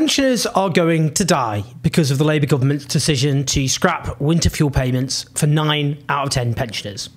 Pensioners are going to die because of the Labour government's decision to scrap winter fuel payments for 9 out of 10 pensioners.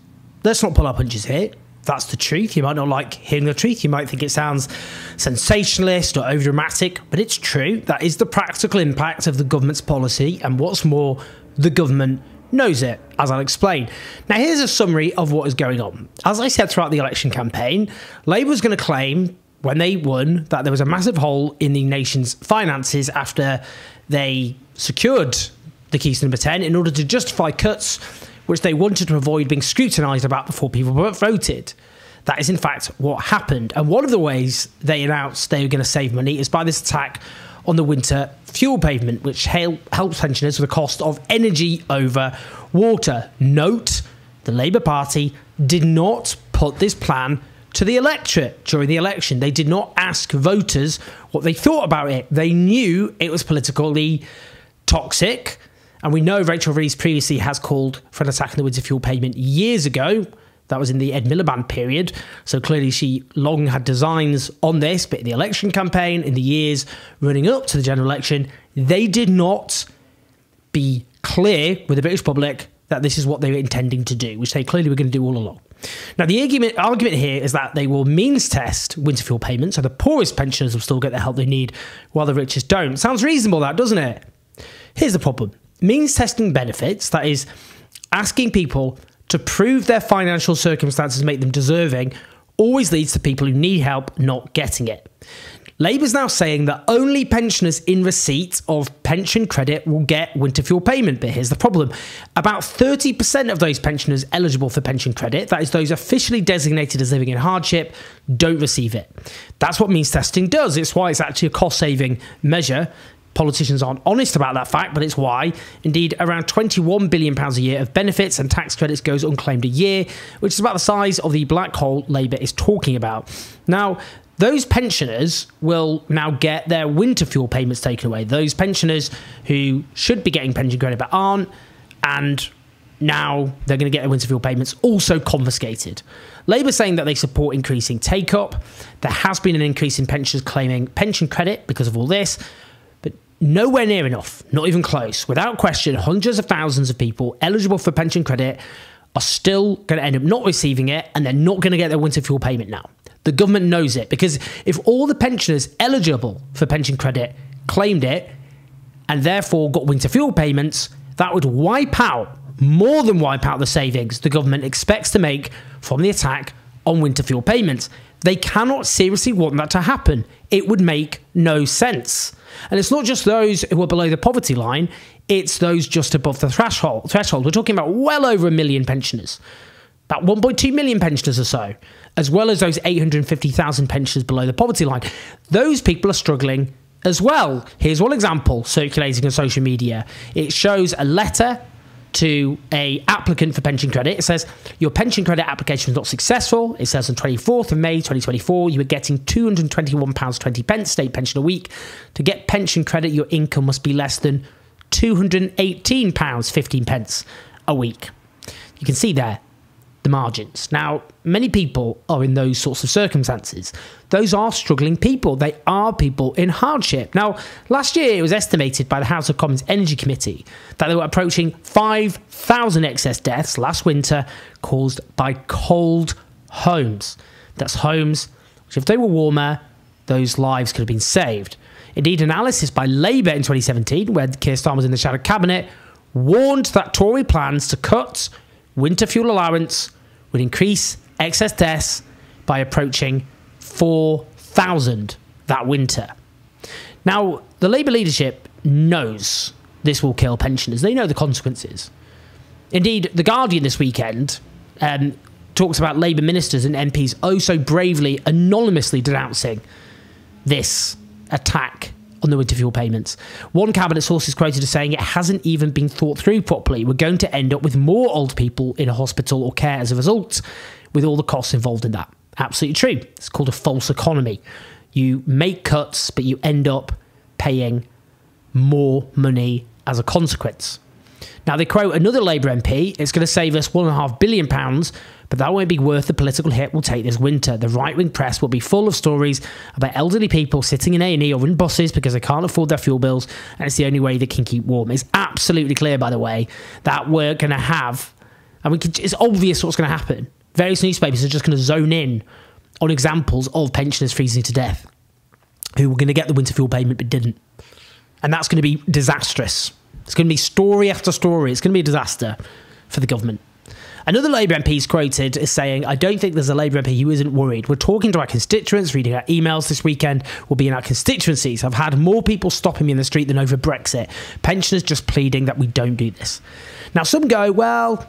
Let's not pull our punches here. That's the truth. You might not like hearing the truth. You might think it sounds sensationalist or overdramatic, but it's true. That is the practical impact of the government's policy, and what's more, the government knows it, as I'll explain. Now, here's a summary of what is going on. As I said throughout the election campaign, Labour was going to claim, when they won, that there was a massive hole in the nation's finances after they secured the keys to number 10 in order to justify cuts which they wanted to avoid being scrutinised about before people voted. That is in fact what happened. And one of the ways they announced they were going to save money is by this attack on the winter fuel payment, which helps pensioners with the cost of energy over water. Note, the Labour Party did not put this plan to the electorate during the election. They did not ask voters what they thought about it. They knew it was politically toxic. And we know Rachel Reeves previously has called for an attack on the winter fuel payment years ago. That was in the Ed Miliband period. So clearly she long had designs on this, but in the election campaign, in the years running up to the general election, they did not be clear with the British public that this is what they were intending to do, which they clearly were going to do all along. Now, the argument here is that they will means test winter fuel payments, so the poorest pensioners will still get the help they need, while the richest don't. Sounds reasonable, that, doesn't it? Here's the problem. Means testing benefits, that is, asking people to prove their financial circumstances make them deserving, always leads to people who need help not getting it. Labour's now saying that only pensioners in receipt of pension credit will get winter fuel payment. But here's the problem. About 30% of those pensioners eligible for pension credit, that is those officially designated as living in hardship, don't receive it. That's what means testing does. It's why it's actually a cost-saving measure. Politicians aren't honest about that fact, but it's why. Indeed, around £21 billion a year of benefits and tax credits goes unclaimed a year, which is about the size of the black hole Labour is talking about. Now, those pensioners will now get their winter fuel payments taken away. Those pensioners who should be getting pension credit but aren't, and now they're going to get their winter fuel payments also confiscated. Labour saying that they support increasing take-up. There has been an increase in pensioners claiming pension credit because of all this, but nowhere near enough, not even close. Without question, hundreds of thousands of people eligible for pension credit are still going to end up not receiving it, and they're not going to get their winter fuel payment now. The government knows it, because if all the pensioners eligible for pension credit claimed it and therefore got winter fuel payments, that would more than wipe out the savings the government expects to make from the attack on winter fuel payments. They cannot seriously want that to happen. It would make no sense. And it's not just those who are below the poverty line, it's those just above the threshold. We're talking about well over 1 million pensioners. About 1.2 million pensioners or so, as well as those 850,000 pensioners below the poverty line. Those people are struggling as well. Here's one example circulating on social media. It shows a letter to an applicant for pension credit. It says, your pension credit application was not successful. It says on 24th of May 2024, you were getting £221.20 state pension a week. To get pension credit, your income must be less than £218.15 a week. You can see there the margins. Now, many people are in those sorts of circumstances. Those are struggling people. They are people in hardship. Now, last year it was estimated by the House of Commons Energy Committee that they were approaching 5,000 excess deaths last winter caused by cold homes. That's homes which, if they were warmer, those lives could have been saved. Indeed, analysis by Labour in 2017, where Keir Starmer was in the shadow cabinet, warned that Tory plans to cut winter fuel allowance would increase excess deaths by approaching 4,000 that winter. Now, the Labour leadership knows this will kill pensioners. They know the consequences. Indeed, The Guardian this weekend talks about Labour ministers and MPs oh so bravely, anonymously denouncing this attack on the winter fuel payments. One cabinet source is quoted as saying it hasn't even been thought through properly. We're going to end up with more old people in a hospital or care as a result, with all the costs involved in that. Absolutely true. It's called a false economy. You make cuts, but you end up paying more money as a consequence. Now, they quote another Labour MP, it's going to save us £1.5 billion, but that won't be worth the political hit we'll take this winter. The right-wing press will be full of stories about elderly people sitting in A&E or in buses because they can't afford their fuel bills, and it's the only way they can keep warm. It's absolutely clear, by the way, that we're going to have, and it's obvious what's going to happen. Various newspapers are just going to zone in on examples of pensioners freezing to death who were going to get the winter fuel payment but didn't. And that's going to be disastrous. It's going to be story after story. It's going to be a disaster for the government. Another Labour MP is quoted as saying, I don't think there's a Labour MP who isn't worried. We're talking to our constituents, reading our emails this weekend. We'll be in our constituencies. I've had more people stopping me in the street than over Brexit. Pensioners just pleading that we don't do this. Now, some go, well,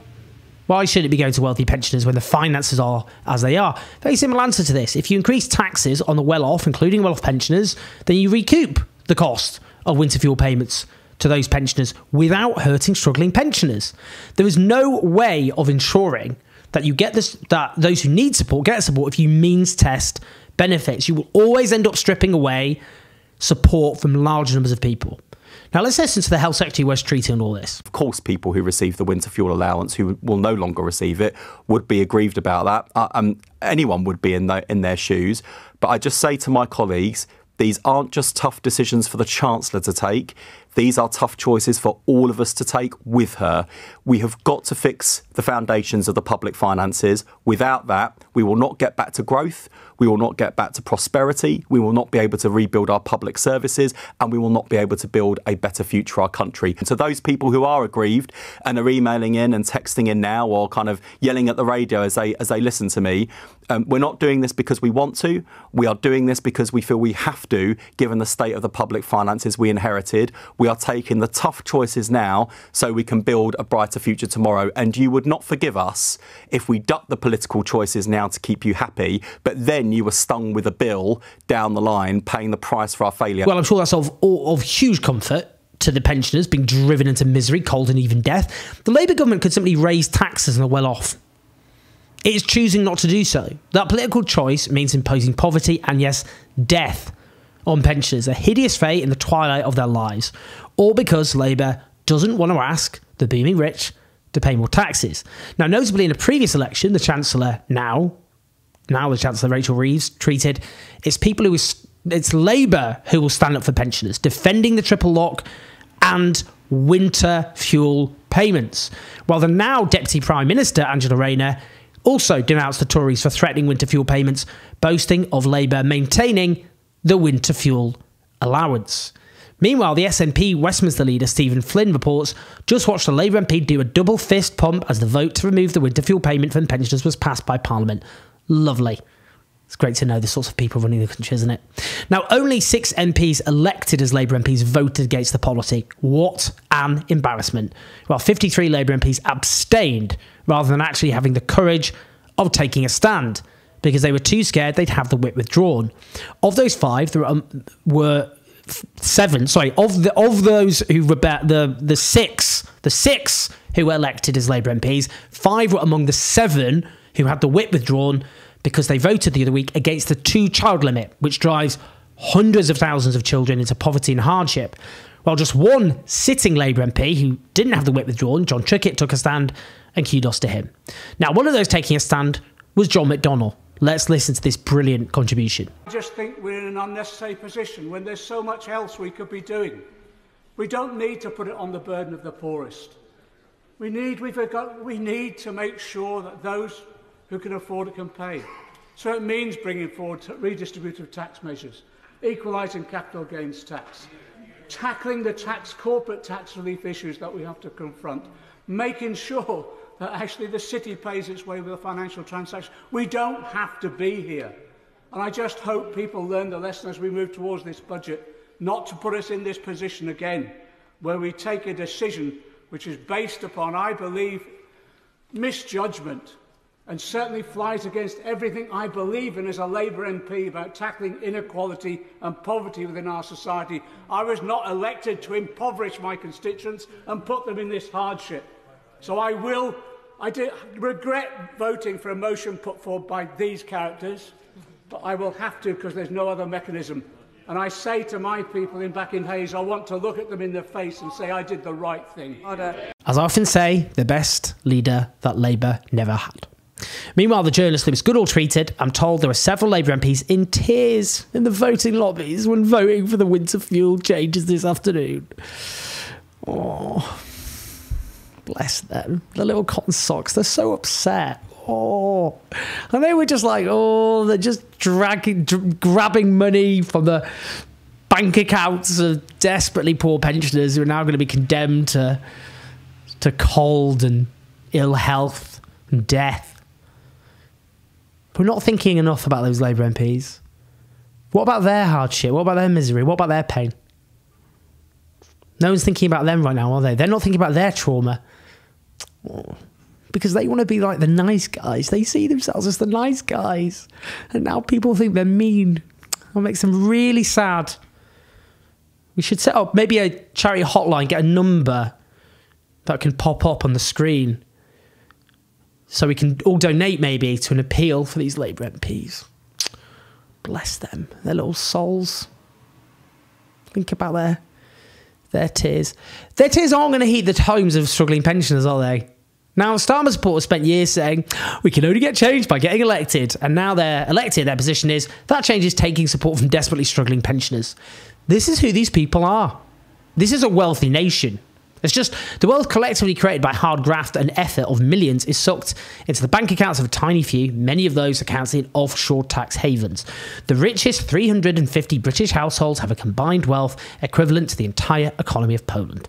why should it be going to wealthy pensioners when the finances are as they are? Very simple answer to this. If you increase taxes on the well-off, including well-off pensioners, then you recoup the cost of winter fuel payments to those pensioners without hurting struggling pensioners. There is no way of ensuring that you get this, that those who need support get support if you means test benefits. You will always end up stripping away support from large numbers of people. Now let's listen to the Health Secretary who was treating all this. Of course, people who receive the winter fuel allowance, who will no longer receive it, would be aggrieved about that. Anyone would be in their shoes. But I just say to my colleagues, these aren't just tough decisions for the Chancellor to take. These are tough choices for all of us to take with her. We have got to fix the foundations of the public finances. Without that, we will not get back to growth. We will not get back to prosperity. We will not be able to rebuild our public services, and we will not be able to build a better future for our country. And to those people who are aggrieved and are emailing in and texting in now or kind of yelling at the radio as they listen to me, we're not doing this because we want to. We are doing this because we feel we have to, given the state of the public finances we inherited. We are taking the tough choices now so we can build a brighter future tomorrow. And you would not forgive us if we duck the political choices now to keep you happy, but then you were stung with a bill down the line, paying the price for our failure. Well, I'm sure that's of huge comfort to the pensioners being driven into misery, cold and even death. The Labour government could simply raise taxes on the well-off. It is choosing not to do so. That political choice means imposing poverty and, yes, death on pensioners, a hideous fate in the twilight of their lives, all because Labour doesn't want to ask the booming rich to pay more taxes. Now, notably in a previous election, the Chancellor now the Chancellor Rachel Reeves tweeted, it's Labour who will stand up for pensioners, defending the triple lock and winter fuel payments. While the now Deputy Prime Minister, Angela Rayner, also denounced the Tories for threatening winter fuel payments, boasting of Labour maintaining the winter fuel allowance. Meanwhile, the SNP Westminster leader Stephen Flynn reports just watched a Labour MP do a double fist pump as the vote to remove the winter fuel payment from pensioners was passed by Parliament. Lovely. It's great to know the sorts of people running the country, isn't it? Now, only 6 MPs elected as Labour MPs voted against the policy. What an embarrassment. While 53 Labour MPs abstained rather than actually having the courage of taking a stand because they were too scared they'd have the whip withdrawn. Of those 5, there were 7. Sorry, of those who the 6 who were elected as Labour MPs, 5 were among the 7 who had the whip withdrawn because they voted the other week against the 2-child limit, which drives hundreds of thousands of children into poverty and hardship. While just one sitting Labour MP who didn't have the whip withdrawn, John Trickett, took a stand, and kudos to him. Now, one of those taking a stand was John McDonnell. Let's listen to this brilliant contribution. I just think we're in an unnecessary position when there's so much else we could be doing. We don't need to put it on the burden of the poorest. We need to make sure that those who can afford it can pay. So it means bringing forward redistributive tax measures, equalising capital gains tax, tackling the corporate tax relief issues that we have to confront, making sure that actually the city pays its way with a financial transaction. We don't have to be here. And I just hope people learn the lesson as we move towards this budget, not to put us in this position again, where we take a decision which is based upon, I believe, misjudgment, and certainly flies against everything I believe in as a Labour MP about tackling inequality and poverty within our society. I was not elected to impoverish my constituents and put them in this hardship. So I regret voting for a motion put forward by these characters, but I will have to because there's no other mechanism. And I say to my people back in Hayes, I want to look at them in the face and say I did the right thing. As I often say, the best leader that Labour never had. Meanwhile, the journalist was Goodall treated. I'm told there were several Labour MPs in tears in the voting lobbies when voting for the winter fuel changes this afternoon. Oh, bless them. The little cotton socks, they're so upset. Oh, and they were just like, oh, they're just grabbing money from the bank accounts of desperately poor pensioners who are now going to be condemned to cold and ill health and death. We're not thinking enough about those Labour MPs. What about their hardship? What about their misery? What about their pain? No one's thinking about them right now, are they? They're not thinking about their trauma. Oh, because they want to be like the nice guys. They see themselves as the nice guys. And now people think they're mean. That makes them really sad. We should set up maybe a charity hotline, get a number that can pop up on the screen, so we can all donate maybe to an appeal for these Labour MPs. Bless them, their little souls. Think about their tears. Their tears aren't going to heat the homes of struggling pensioners, are they? Now, Starmer supporters spent years saying, we can only get change by getting elected. And now they're elected, their position is, that change is taking support from desperately struggling pensioners. This is who these people are. This is a wealthy nation. It's just the wealth collectively created by hard graft and effort of millions is sucked into the bank accounts of a tiny few, many of those accounts in offshore tax havens. The richest 350 British households have a combined wealth equivalent to the entire economy of Poland.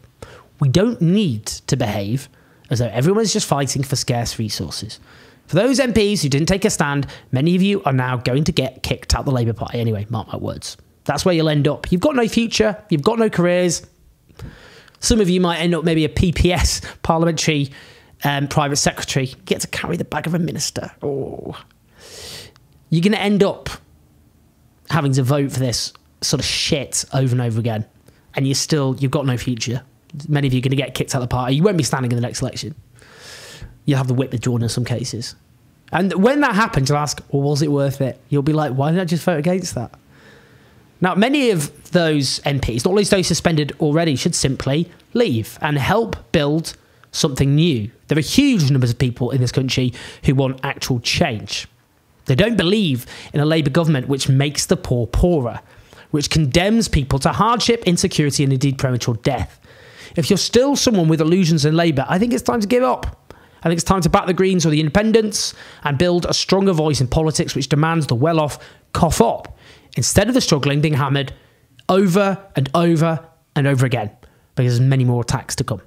We don't need to behave as though everyone is just fighting for scarce resources. For those MPs who didn't take a stand, many of you are now going to get kicked out the Labour Party. Anyway, mark my words. That's where you'll end up. You've got no future. You've got no careers. Some of you might end up maybe a PPS, parliamentary private secretary. You get to carry the bag of a minister. Oh, you're going to end up having to vote for this sort of shit over and over again. And you've got no future. Many of you are going to get kicked out of the party. You won't be standing in the next election. You'll have the whip withdrawn in some cases. And when that happens, you'll ask, well, was it worth it? You'll be like, why didn't I just vote against that? Now, many of those MPs, not least those suspended already, should simply leave and help build something new. There are huge numbers of people in this country who want actual change. They don't believe in a Labour government which makes the poor poorer, which condemns people to hardship, insecurity and indeed premature death. If you're still someone with illusions in Labour, I think it's time to give up. I think it's time to back the Greens or the Independents and build a stronger voice in politics which demands the well-off cough up, instead of the struggling being hammered over and over and over again, because there's many more attacks to come.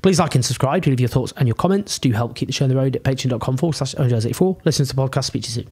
Please like and subscribe to leave your thoughts and your comments. Do help keep the show on the road at patreon.com/OJ84. Listen to the podcast. Speak to you soon.